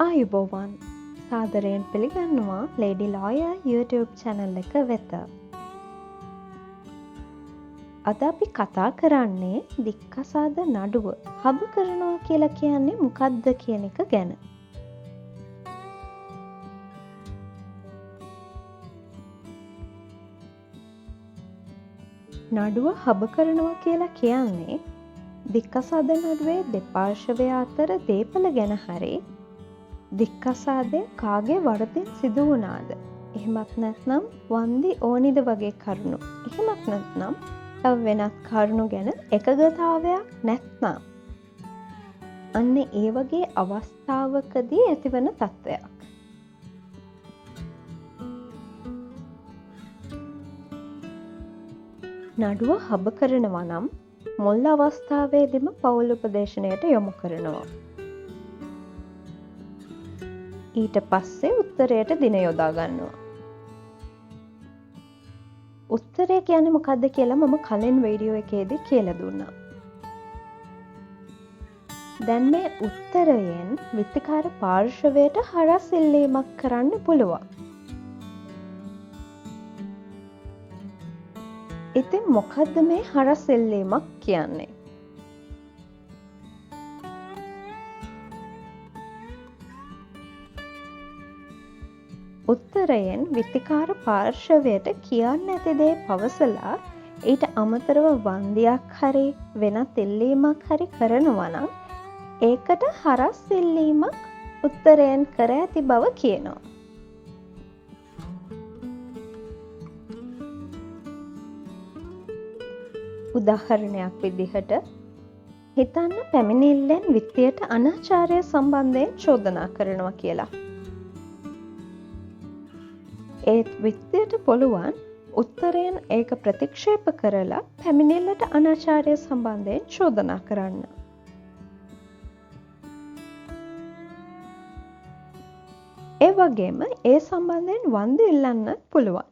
ආයුබෝවන් සාදරයෙන් පිළිගන්නවා ලේඩි ලෝයර් YouTube channel එක වෙත. අද අපි කතා කරන්නේ දික්කසාද නඩුව හබ කරනවා කියලා කියන්නේ මොකක්ද කියන එක ගැන. නඩුව හබ කරනවා කියලා කියන්නේ දික්කසාද නඩුවේ දෙපාර්ශවය අතර දේපල ගැන හරි දික්කසාදය කාගේ වරදින් සිදු වුණාද? එහෙමත් නැත්නම් වන්දි ඕනිද වගේ කරුණු. එහෙමත් නැත්නම් තව වෙනත් කරුණු ගැන එකගතාවයක් නැත්නම් අන්න ඒ වගේ අවස්ථාවකදී ඇතිවන තත්ත්වයක්. නඩුව හබ කරනවා නම් මුල් අවස්ථාවේදීම පවුල් උපදේශනයට යොමු කරනවා. ඊට පස්සේ උත්තරයට දින යොදා ගන්නවා. උත්තරය කියන්නේ මොකක්ද කියලා මම කලින් වීඩියෝ එකේදී කියලා දුන්නා. දැන් මේ උත්තරයෙන් විත්තිකාර පාර්ශවයට හරස් ඉල්ලීමක් කරන්න පුළුවන්. ඉතින් මොකද්ද මේ හරස් ඉල්ලීමක් කියන්නේ? උත්තරයෙන් විත්තිකාර පාර්ශවයට කියන්න ඇති දේ පවසලා ඊට අමතරව වන්දියක් හරි වෙනත් ඉල්ලීමක් හරි කරනවා නම් ඒකට හරස් ඉල්ලීමක් උත්තරයෙන් කර ඇති බව කියනවා. උදාහරණයක් විදිහට හිතන්න පැමිණිල්ලෙන් විත්තියට අනාචාරය සම්බන්ධයෙන් චෝදනා කරනවා කියලා. ඒත් විත්තියට පුළුවන් උත්තරයෙන් ඒක ප්‍රතික්ෂේප කරලා පැමිණිල්ලට අනාචාරය සම්බන්ධයෙන් චෝදනා කරන්න. ඒ වගේම ඒ සම්බන්ධයෙන් වන්දි ඉල්ලන්න පුළුවන්.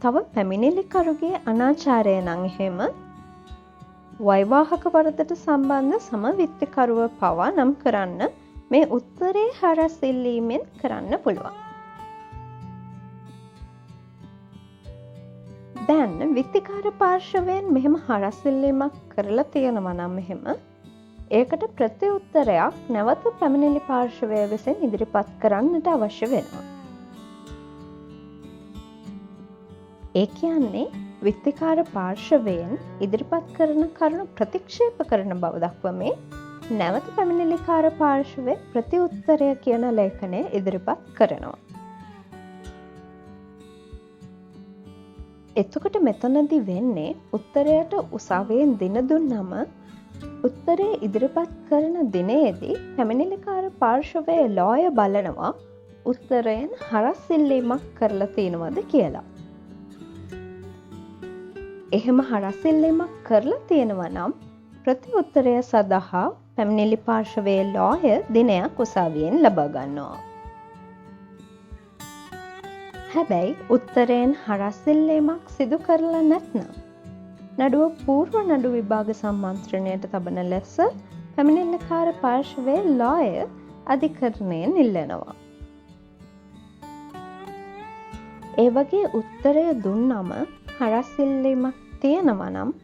තව පැමිණිලිකරුගේ අනාචාරය නම් එහෙම වෛවාහක වරදට සම්බන්ධ සමවිත්තිකරුව පවා නම් කරන්න මේ උත්තරේ හරස් ඉල්ලීමෙන් කරන්න පුළුවන්. දැන් විත්තිකාර පාර්ශවයෙන් මෙහෙම හරස් ඉල්ලීමක් කරලා තියෙනවා නම් එහෙම ඒකට ප්‍රතිඋත්තරයක් නැවත පැමිණිලි පාර්ශවය විසින් ඉදිරිපත් කරන්නට අවශ්‍ය වෙනවා. ඒ කියන්නේ විත්තිකාර පාර්ශවයෙන් ඉදිරිපත් කරන කරුණු ප්‍රතික්ෂේප කරන බව දක්වමින් නැවත පැමිණිලිකාර පාර්ශවයේ ප්‍රතිඋත්තරය කියන ලේඛනය ඉදිරිපත් කරනවා. එතකොට මෙතනදී වෙන්නේ උත්තරයට උසාවියෙන් දින දුන්නම උත්තරේ ඉදිරිපත් කරන දිනේදී පැමිණිලිකාර පාර්ශවයේ ලෝය බලනවා උත්තරයෙන් හරස් ඉල්ලීමක් කරලා තියෙනවද කියලා. එහෙම හරස් ඉල්ලීමක් කරලා තියෙනවා නම් ප්‍රතිඋත්තරය සඳහා පැමිණිලි පාර්ශවයේ ලෝය දිනයක් උසාවියෙන් ලබා ගන්නවා. හැබැයි උත්තරයෙන් හරස් ඉල්ලීමක් සිදු කරලා නැත්නම් නඩුව පූර්ව නඩු විභාග සම්මන්ත්‍රණයට තබන ලෙස පැමිණිල්ලකාර පාර්ශවයේ ලෝය අධිකරණයෙන් ඉල්ලනවා. ඒ වගේ උත්තරය දුන්නම හරස් ඉල්ලීමක් තියෙනවා නම්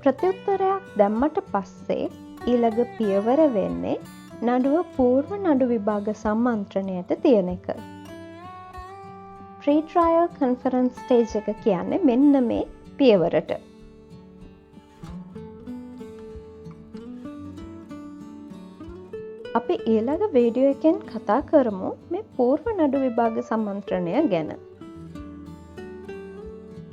ප්‍රතිඋත්තරයක් දැම්මට පස්සේ ඊළඟ පියවර වෙන්නේ නඩුව පූර්ව නඩු විභාග සම්මන්ත්‍රණයට තියන එක. pre-trial conference stage එක කියන්නේ මෙන්න මේ පියවරට. අපි ඊළඟ වීඩියෝ එකෙන් කතා කරමු මේ පූර්ව නඩු විභාග සම්මන්ත්‍රණය ගැන.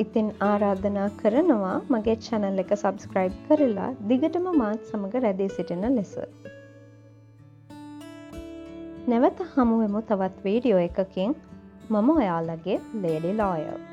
ඉතින් ආරාධනා කරනවා මගේ channel එක subscribe කරලා දිගටම මාත් සමග රැඳී සිටින ලෙස. නැවත හමු වෙමු තවත් වීඩියෝ එකකින්. මම ඔයාලගේ ලේඩි ලෝයර්.